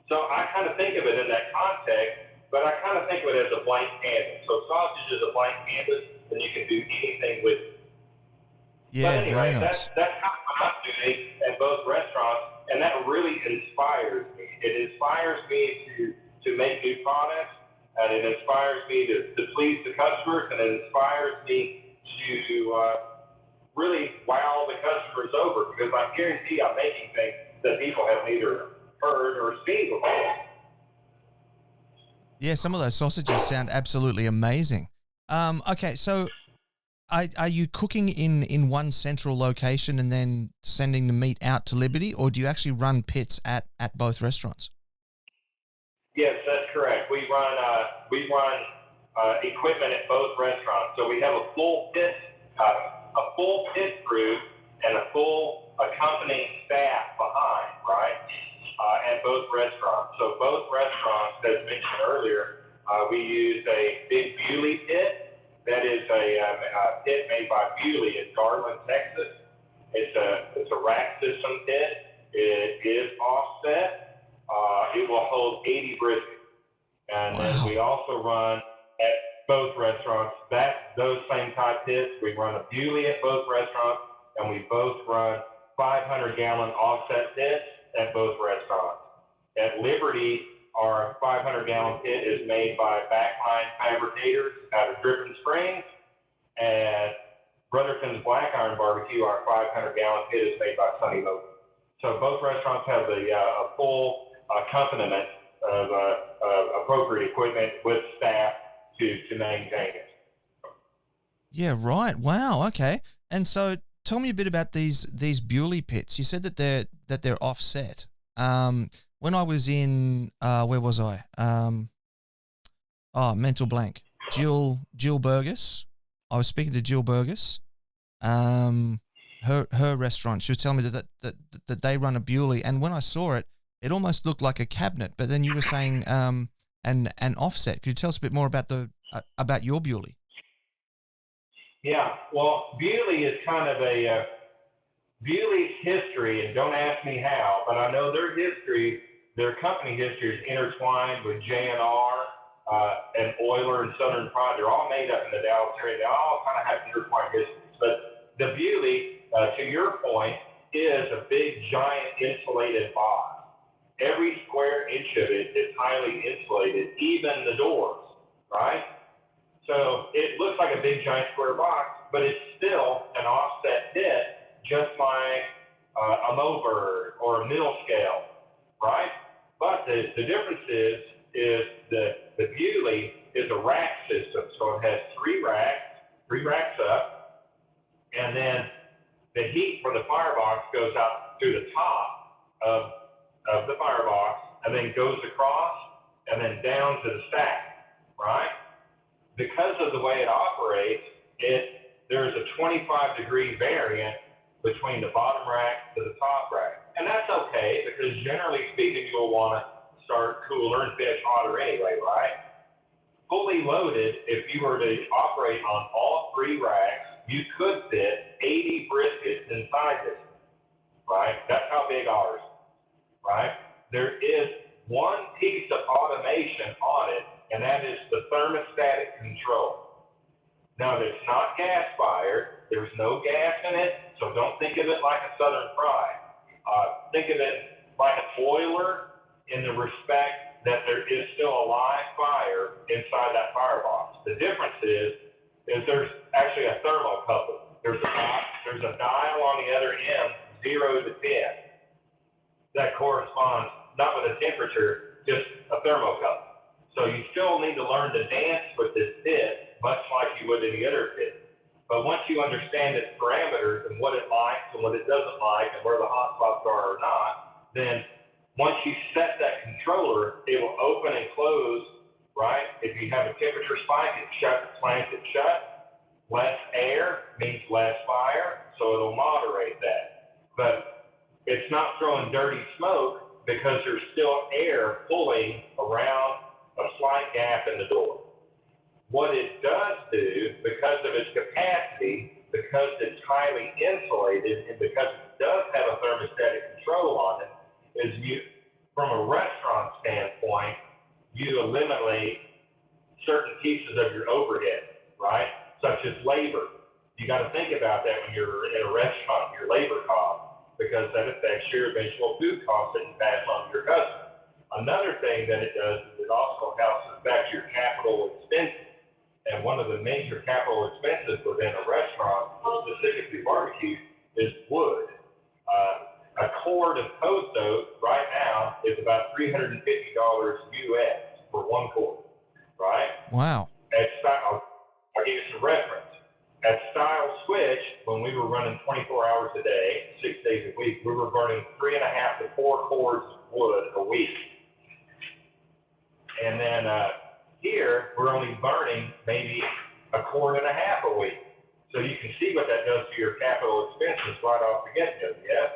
So I kind of think of it in that context, but I kind of think of it as a blank canvas. So sausage is a blank canvas, and you can do anything with it. Yeah, but anyway, very nice. That's kind of what I'm doing at both restaurants, and that really inspires me. It inspires me to make new products, and it inspires me to please the customers, and it inspires me to really wow the customers over because I guarantee I'm making things that people have neither heard or seen before. Yeah, some of those sausages sound absolutely amazing. Okay, so are you cooking in one central location and then sending the meat out to Liberty, or do you actually run pits at both restaurants? Yes, that's correct. We run equipment at both restaurants. So we have a full pit crew and a full accompanying staff behind, right, at both restaurants. So both restaurants, as mentioned earlier, we use a big Bewley pit. That is a pit made by Bewley in Garland, Texas. It's a rack system pit. It is offset. It will hold 80 briskets. And then we also run at both restaurants those same type pits. We run a Bewley at both restaurants, and we both run 500-gallon offset pits at both restaurants. At Liberty, our 500-gallon pit is made by Backline Fabricators out of Dripping Springs, and Brotherton's Black Iron Barbecue, our 500-gallon pit, is made by Sunny Local. So both restaurants have a full accompaniment of appropriate equipment with staff to maintain it. Yeah, right. Wow. Okay. And so, tell me a bit about these Bewley pits. You said that they're offset. When I was in where was I? Mental blank. Jill Burgess. I was speaking to Jill Burgess. Her restaurant. She was telling me that they run a Bewley, and when I saw it, it almost looked like a cabinet. But then you were saying an offset. Could you tell us a bit more about your Bewley? Yeah, well, Bewley is kind of Bewley's history, and don't ask me how, but I know their company history is intertwined with J&R and Euler and Southern Pride. They're all made up in the Dallas area. They all kind of have intertwined histories. But the Bewley, to your point, is a big, giant insulated box. Every square inch of it is highly insulated, even the doors, right? So it looks like a big, giant square box, but it's still an offset pit, just like a Moberg or a mill scale, right? But the difference is the Bewley is a rack system. So it has three racks up, and then the heat from the firebox goes out through the top of the firebox, and then goes across, and then down to the stack, right? Because of the way it operates, there's a 25-degree variant between the bottom rack to the top rack. And that's okay, because generally speaking, you'll want to start cooler and finish hotter anyway, right? Fully loaded, if you were to operate on all three racks, you could fit 80 briskets inside this, right? That's how big ours is, right? There is one piece of automation on it, and that is the thermostatic control. Now, it's not gas-fired. There's no gas in it, so don't think of it like a Southern Pride. Think of it like a boiler in the respect that there is still a live fire inside that firebox. The difference is there's actually a thermocouple. There's a dial on the other end, 0 to 10. That corresponds not with a temperature, just a thermocouple. So you still need to learn to dance with this pit, much like you would any other pit. But once you understand its parameters and what it likes and what it doesn't like and where the hot spots are or not, then once you set that controller, it will open and close, right? If you have a temperature spike, it slams it shut. Less air means less fire, so it'll moderate that. But it's not throwing dirty smoke because there's still air pulling around a slight gap in the door. What it does do, because of its capacity, because it's highly insulated, and because it does have a thermostatic control on it, is from a restaurant standpoint, you eliminate certain pieces of your overhead, right? Such as labor. You got to think about that when you're in a restaurant, your labor cost, because that affects your eventual food costs that you pass on to your customer. Another thing that it does is it also helps affect your capital expenses. And one of the major capital expenses within a restaurant, specifically barbecue, is wood. A cord of post oak right now is about $350 US for one cord, right? Wow. At Style, I'll give you some reference. At Style Switch, when we were running 24 hours a day, 6 days a week, we were burning 3.5 to 4 cords of wood a week. And then here, we're only burning maybe 1.5 cords a week. So you can see what that does to your capital expenses right off the get-go, yeah?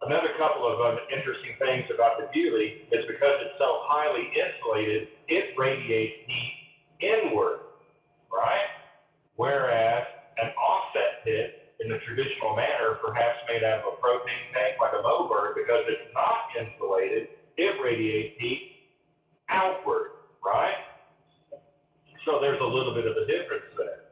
Another couple of interesting things about the Bewley is because it's so highly insulated, it radiates heat inward, right? Whereas an offset pit in the traditional manner, perhaps made out of a propane tank like a Moberg, because it's not insulated, it radiates heat outward, right? So there's a little bit of a difference there.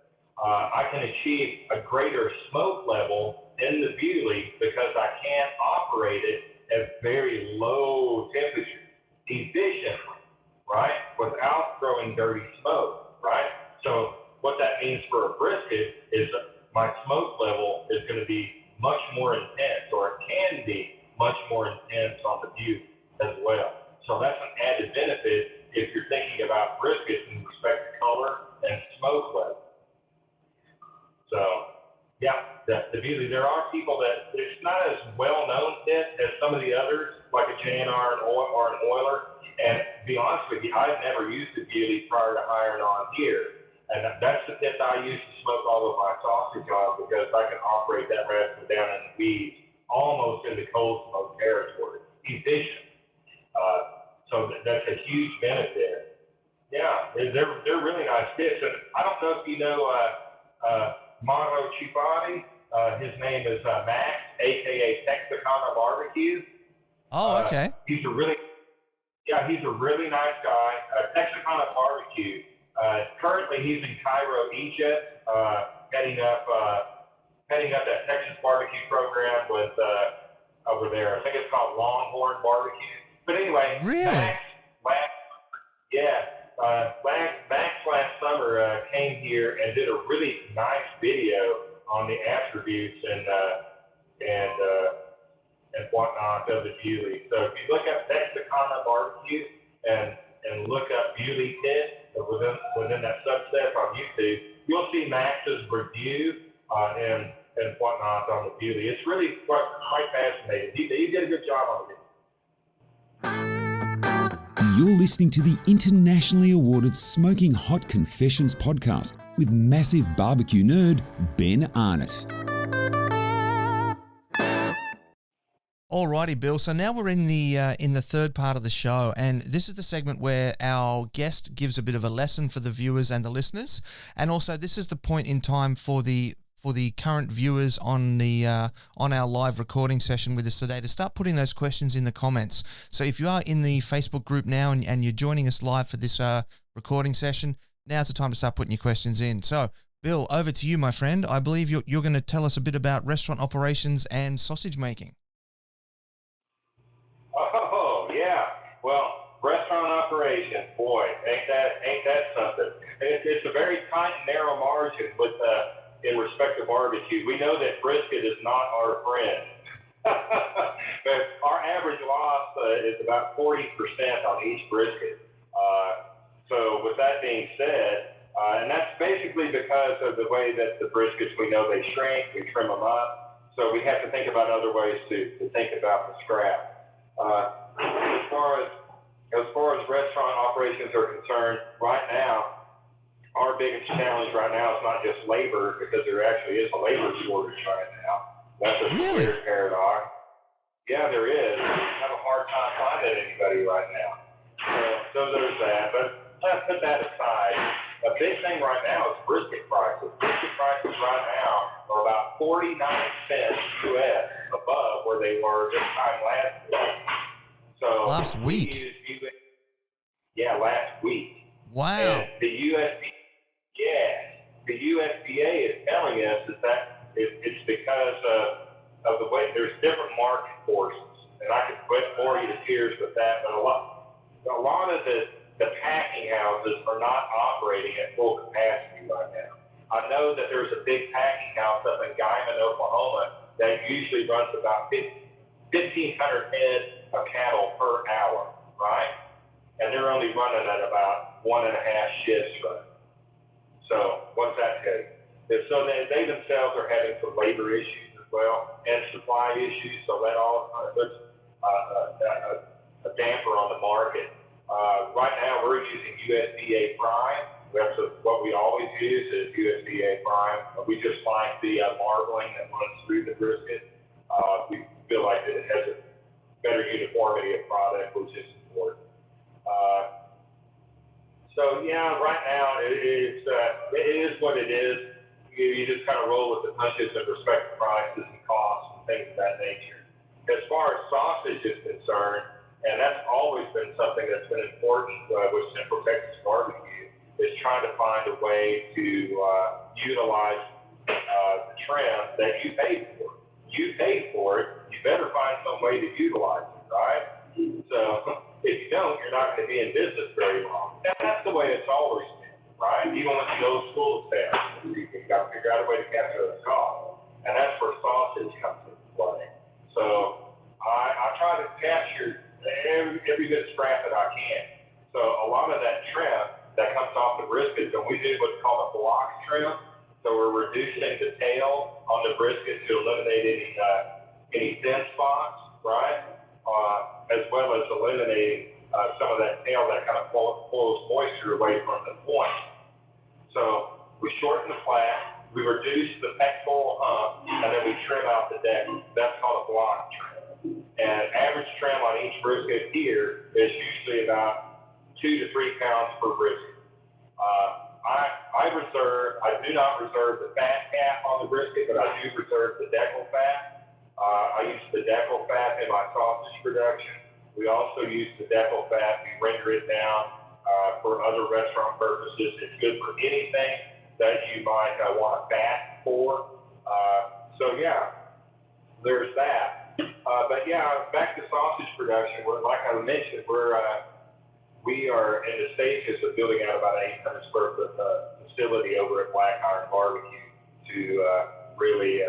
I can achieve a greater smoke level in the Bewley because I can operate it at very low temperatures efficiently, right? Without throwing dirty smoke, right? So what that means for a brisket is my smoke level is going to be much more intense, or it can be much more intense on the Beauty as well. So that's an added benefit if you're thinking about brisket in respect to color and smoke level. So, yeah, the Beauty, there are people that it's not as well-known pit as some of the others, like a JNR or an Oiler. And to be honest with you, I've never used the Beauty prior to hiring on here. And that's the pit I use to smoke all of my sausage on, because I can operate that rascal down in the weeds, almost in the cold smoke territory, efficient. So that's a huge benefit. Yeah, they're really nice pits. And I don't know if you know Monroe Chupati. His name is Max, a.k.a. Texarkana Barbecue. Oh, okay. He's a really nice guy. Texarkana Barbecue. Currently, he's in Cairo, Egypt, heading up that Texas barbecue program with over there. I think it's called Longhorn Barbecue. But anyway, Really? Max last summer came here and did a really nice video on the attributes and whatnot of the Beauty. So if you look up Texarkana Barbecue and look up Beauty Pit within that subset on YouTube, you'll see Max's review and whatnot on the Beauty. It's really quite fascinating. He did a good job on it. You're listening to the internationally awarded Smoking Hot Confessions podcast with massive barbecue nerd Ben Arnott. Alrighty, Bill. So now we're in the third part of the show, and this is the segment where our guest gives a bit of a lesson for the viewers and the listeners, and also this is the point in time for the current viewers on our live recording session with us today to start putting those questions in the comments. So if you are in the Facebook group now and you're joining us live for this recording session, now's the time to start putting your questions in. So, Bill, over to you, my friend. I believe you're going to tell us a bit about restaurant operations and sausage making. Oh, yeah. Well, restaurant operations, boy, ain't that something? It's a very tight and narrow margin with in respect to barbecue. We know that brisket is not our friend. But our average loss is about 40% on each brisket. So with that being said, and that's basically because of the way that the briskets, we know they shrink, we trim them up. So we have to think about other ways to think about the scrap. As far as restaurant operations are concerned, right now, our biggest challenge right now is not just labor, because there actually is a labor shortage right now. That's a weird paradox. Yeah, there is. We have a hard time finding anybody right now. So there's that. But let's put that aside. A big thing right now is brisket prices. Brisket prices right now are about 49 cents US above where they were this time last week. So last week? Last week. Wow. And the USDA is telling us that it's because of the way there's different market forces, and I could bore you to tears with that. But a lot of the packing houses are not operating at full capacity right now. I know that there's a big packing house up in Guymon, Oklahoma, that usually runs about 1,500 head of cattle per hour, right? And they're only running at about 1.5 shifts running. So what's that tell you? So they themselves are having some labor issues as well and supply issues. So that all puts a damper on the market. Right now we're using USDA Prime. That's what we always use is USDA Prime. We just like the marbling that runs through the brisket. We feel like it has a better uniformity of product, which is important. So yeah, right now it is what it is. You just kind of roll with the punches in respect to prices and costs and things of that nature. As far as sausage is concerned, and that's always been something that's been important with Central Texas Barbecue, is trying to find a way to utilize the trim that you paid for. You paid for it, you better find some way to utilize it, right? So if you don't, you're not going to be in business very long. That's the way it's always been, right? Even with the old school sales. got to figure out a way to capture those costs. And that's where sausage comes into play. So I try to capture every good scrap that I can. So a lot of that trim that comes off the brisket, and we do what's called a block trim. So we're reducing the tail on the brisket to eliminate any thin spots, right? As well as eliminating some of that tail that kind of pulls moisture away from the point. So we shorten the flat, we reduce the pectoral hump, and then we trim out the deck. That's called a block trim. And average trim on each brisket here is usually about 2 to 3 pounds per brisket. I do not reserve the fat cap on the brisket, but I do reserve the deckle fat. I use the deckle fat in my sausage production. We also use the deckle fat. We render it down for other restaurant purposes. It's good for anything that you might want a fat for. So yeah, there's that. But yeah, back to sausage production. Like I mentioned, we are in the stages of building out about an 800 square foot facility over at Black Iron Barbecue to really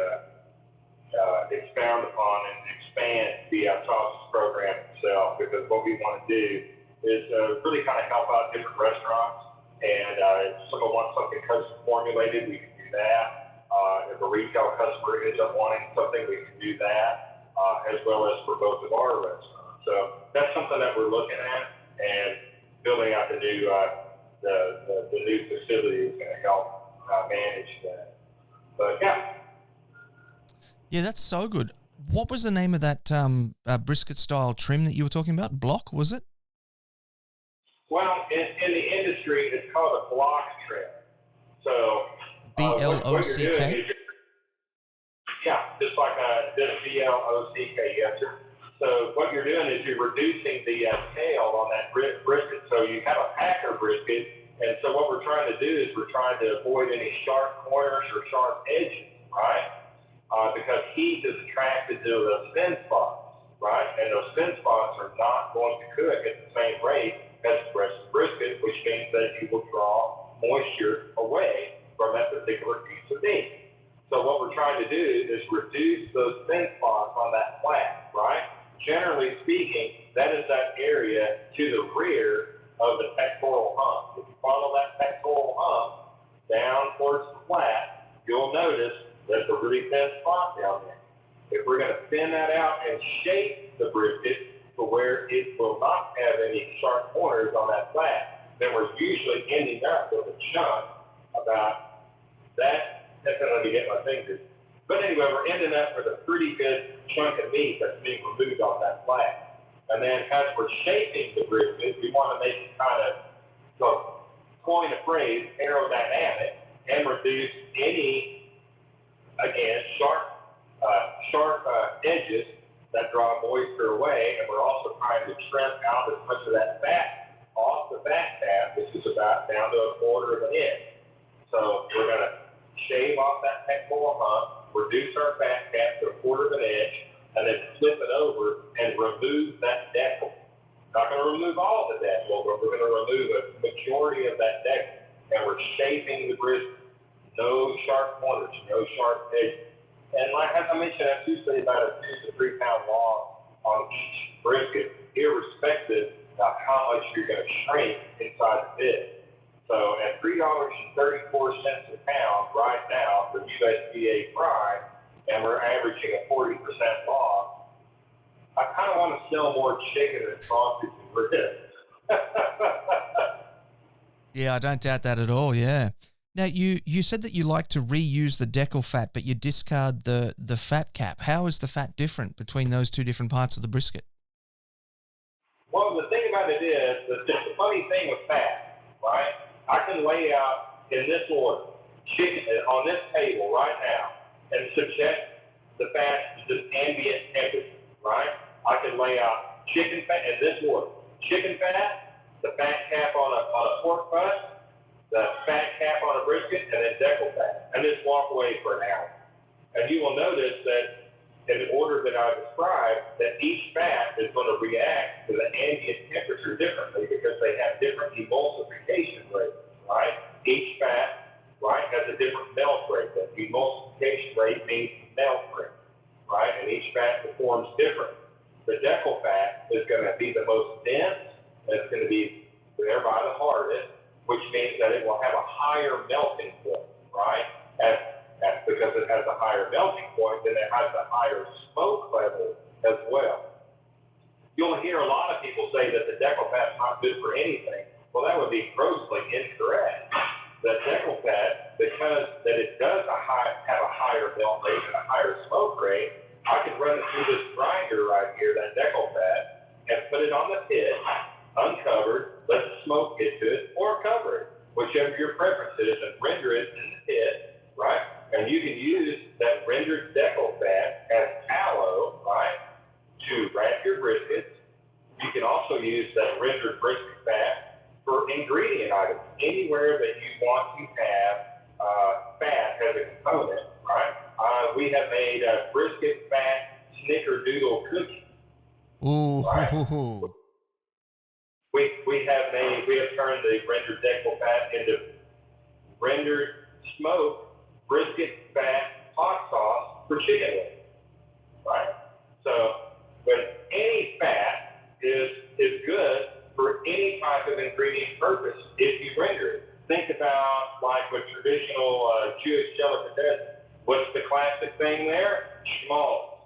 expound upon and expand the sausage program itself, because what we want to do is really kind of help out different restaurants. And if someone wants something custom formulated, we can do that. If a retail customer ends up wanting something, we can do that, as well as for both of our restaurants. So that's something that we're looking at, and building out the new facility is going to help manage that. But yeah. Yeah, that's so good. What was the name of that brisket style trim that you were talking about? Block, was it? Well, in the industry, it's called a block trim. So B-L-O-C-K? Yeah, just like B-L-O-C-K, yes, sir. So what you're doing is you're reducing the tail on that brisket. So you have a packer brisket, and so what we're trying to do is we're trying to avoid any sharp corners or sharp edges, right? Because heat is attracted to those thin spots, right? And those thin spots are not going to cook at the same rate as the rest of the brisket, which means that you will draw moisture away from that particular piece of meat. So what we're trying to do is reduce those thin spots on that flat, right? Generally speaking, that is that area to the rear of the pectoral hump. If you follow that pectoral hump down towards the flat, you'll notice there's a really thin spot down there. If we're going to thin that out and shape the brisket to where it will not have any sharp corners on that flat, then we're usually ending up with a chunk about that. Let me get my fingers. But anyway, we're ending up with a pretty good chunk of meat that's being removed off that flat. And then as we're shaping the brisket, we want to make it kind of, so coin a phrase, aerodynamic, and reduce any, again, sharp edges that draw moisture away. And we're also trying to trim out as much of that fat off the fat cap, which is about down to a quarter of an inch. So we're going to shave off that pectoral hump, reduce our fat cap to a quarter of an inch, and then flip it over and remove that deckle. Not going to remove all of the deckle, but we're going to remove a majority of that deckle. And we're shaping the brisket. No sharp corners, no sharp edges. And like as I mentioned, that's usually about a 2 to 3 pound loss on each brisket, irrespective of how much you're going to shrink inside the pit. So at $3.34 a pound right now for USDA fry, and we're averaging a 40% loss, I kind of want to sell more chicken and sausage and ribs. Yeah, I don't doubt that at all, yeah. Now, you said that you like to reuse the deckle fat, but you discard the fat cap. How is the fat different between those two different parts of the brisket? Well, the thing about it is, the funny thing with fat, right? I can lay out in this order, chicken on this table right now, and subject the fat to this ambient temperature, right? I can lay out chicken fat in this order. Chicken fat, the fat cap on a pork butt, the fat cap on a brisket, and then deckle fat, and just walk away for an hour. And you will notice that in the order that I described, that each fat is going to react to the ambient temperature differently because they have different emulsification rates, right? Each fat right, has a different melt rate. The emulsification rate means melt rate, right? And each fat performs different. The deckle fat is going to be the most dense, and it's going to be thereby the hardest, which means that it will have a higher melting point, right? That's because it has a higher melting point, then it has a higher smoke level as well. You'll hear a lot of people say that the deckle fat's not good for anything. Well, that would be grossly incorrect. The deckle fat, because that it does have a higher melt rate and a higher smoke rate, I can run it through this grinder right here, that deckle fat, and put it on the pit, uncovered, let the smoke get to it, or cover it, whichever your preference is, and render it in the pit, right? And you can use that rendered deckle fat as tallow, right, to wrap your briskets. You can also use that rendered brisket fat for ingredient items. Anywhere that you want to have fat as a component, right? We have made brisket fat snickerdoodle cookies. Ooh. Right? We have turned the rendered deckle fat into rendered smoked brisket fat hot sauce for chicken wings, right? So, but any fat is good for any type of ingredient purpose if you render it. Think about like with traditional Jewish delicatessen. What's the classic thing there? Schmaltz.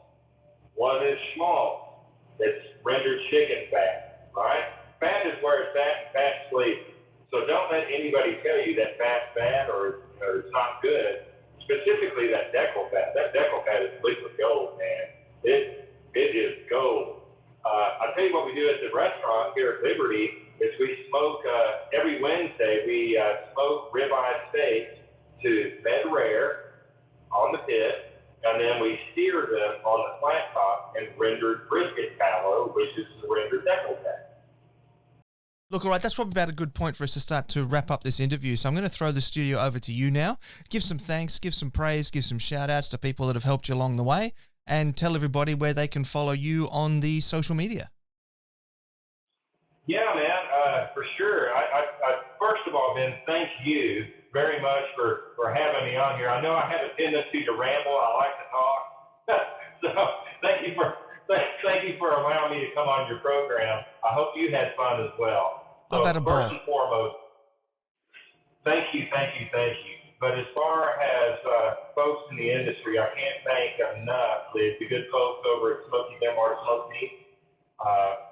What is schmaltz? It's rendered chicken fat, right? Fat is where it's at, and fat's sleeping. So don't let anybody tell you that fat's bad or it's not good. Specifically that deckle fat. That deckle fat is liquid gold, man. It is gold. I'll tell you what we do at the restaurant here at Liberty is we smoke, every Wednesday, we smoke ribeye steaks to med rare on the pit, and then we sear them on the flat top in rendered brisket tallow, which is the rendered deckle fat. Look, all right, that's probably about a good point for us to start to wrap up this interview. So I'm going to throw the studio over to you now. Give some thanks, give some praise, give some shout-outs to people that have helped you along the way, and tell everybody where they can follow you on the social media. Yeah, man, for sure. I first of all, Ben, thank you very much for having me on here. I know I have a tendency to ramble. I like to talk. So thank you for allowing me to come on your program. I hope you had fun as well. So I've had a ball. First and foremost, thank you. But as far as folks in the industry, I can't thank enough the good folks over at Smoky Denmark Smoked Meat.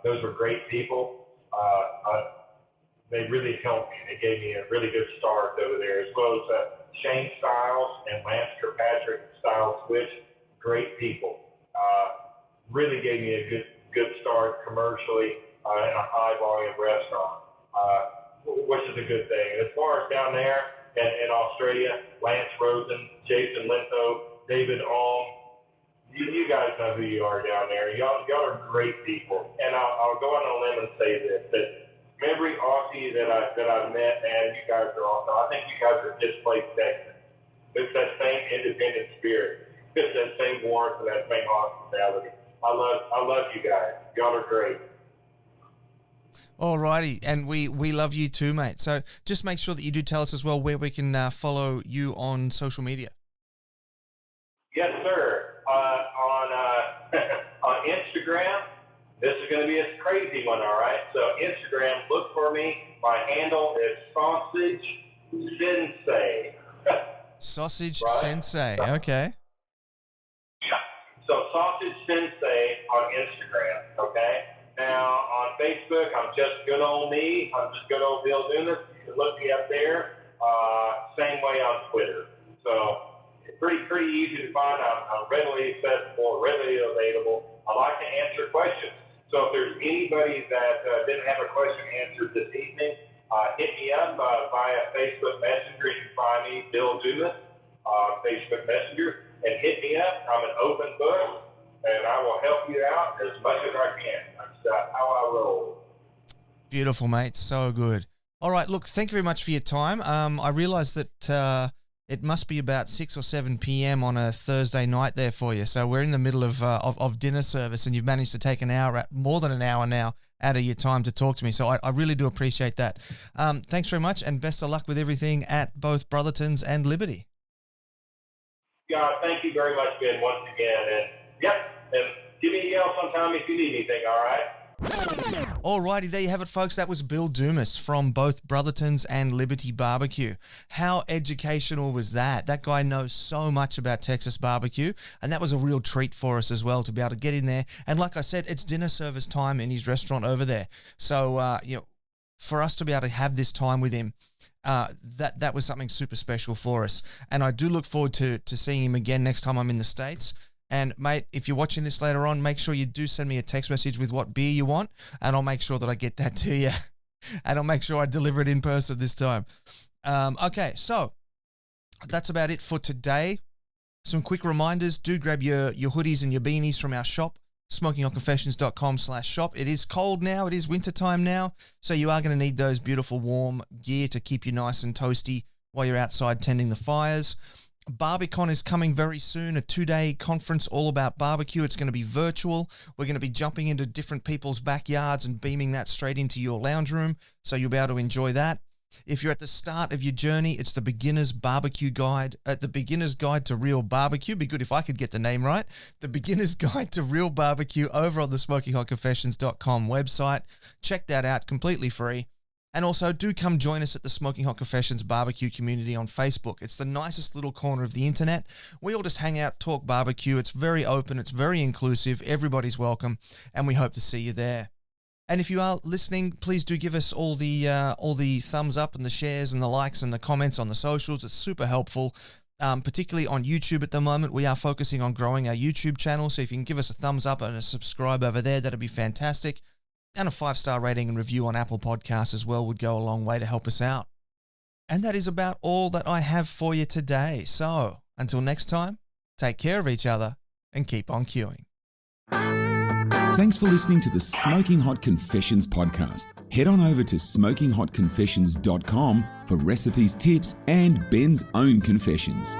Those were great people. They really helped me. They gave me a really good start over there, as well as Shane Stiles and Lance Kirkpatrick and Stiles Switch. Great people. Really gave me a good start commercially in a high volume restaurant, which is a good thing. As far as down there in Australia, Lance Rosen, Jason Linto, David Ong, you guys know who you are down there. Y'all are great people. And I'll go on a limb and say this, that every Aussie that I've met, man, you guys are awesome. I think you guys are displaced Texans. It's that same independent spirit. It's that same warmth and that same hospitality. I love you guys. Y'all are great. All righty, and we love you too, mate. So just make sure that you do tell us as well where we can follow you on social media. Yes, sir. On Instagram, this is going to be a crazy one, all right? So Instagram, look for me. My handle is Sausage Sensei. Sausage Right? Sensei, okay. So Sausage Sensei on Instagram, okay? Now on Facebook, I'm just good old me. I'm just good old Bill Dumas. You can look me up there. Same way on Twitter. So it's pretty easy to find. I'm readily accessible, readily available. I like to answer questions. So if there's anybody that didn't have a question answered this evening, hit me up via Facebook Messenger. You can find me, Bill Dumas, Facebook Messenger, and hit me up. I'm an open book, and I will help you out as much as I can. That's how I roll. Beautiful, mate. So good. All right, look, thank you very much for your time. I realise that it must be about 6 or 7 p.m. on a Thursday night there for you. So we're in the middle of dinner service, and you've managed to take more than an hour now out of your time to talk to me. So I really do appreciate that. Thanks very much, and best of luck with everything at both Brotherton's and Liberty. Yeah, thank you very much, Ben, once again. And give me a yell sometime if you need anything, all right? Alrighty, there you have it, folks. That was Bill Dumas from both Brotherton's and Liberty Barbecue. How educational was that? That guy knows so much about Texas barbecue, and that was a real treat for us as well to be able to get in there. And like I said, it's dinner service time in his restaurant over there. So, for us to be able to have this time with him, that was something super special for us. And I do look forward to seeing him again next time I'm in the States. And, mate, if you're watching this later on, make sure you do send me a text message with what beer you want, and I'll make sure that I get that to you. And I'll make sure I deliver it in person this time. Okay, so that's about it for today. Some quick reminders. Do grab your hoodies and your beanies from our shop, smokinghotconfessions.com/shop. It is cold now. It is wintertime now. So you are going to need those beautiful warm gear to keep you nice and toasty while you're outside tending the fires. Barbicon is coming very soon, a 2-day conference all about barbecue. It's going to be virtual. We're going to be jumping into different people's backyards and beaming that straight into your lounge room, so you'll be able to enjoy that. If you're at the start of your journey, it's the Beginner's Barbecue Guide, the Beginner's Guide to Real Barbecue. Be good if I could get the name right. The Beginner's Guide to Real Barbecue over on the smokinghotconfessions.com website. Check that out, completely free. And also, do come join us at the Smoking Hot Confessions barbecue community on Facebook. It's the nicest little corner of the internet. We all just hang out, talk barbecue. It's very open. It's very inclusive. Everybody's welcome, and we hope to see you there. And if you are listening, please do give us all the thumbs up and the shares and the likes and the comments on the socials. It's super helpful, particularly on YouTube at the moment. We are focusing on growing our YouTube channel, so if you can give us a thumbs up and a subscribe over there, that'd be fantastic. And a 5-star rating and review on Apple Podcasts as well would go a long way to help us out. And that is about all that I have for you today. So, until next time, take care of each other and keep on queuing. Thanks for listening to the Smoking Hot Confessions podcast. Head on over to smokinghotconfessions.com for recipes, tips, and Ben's own confessions.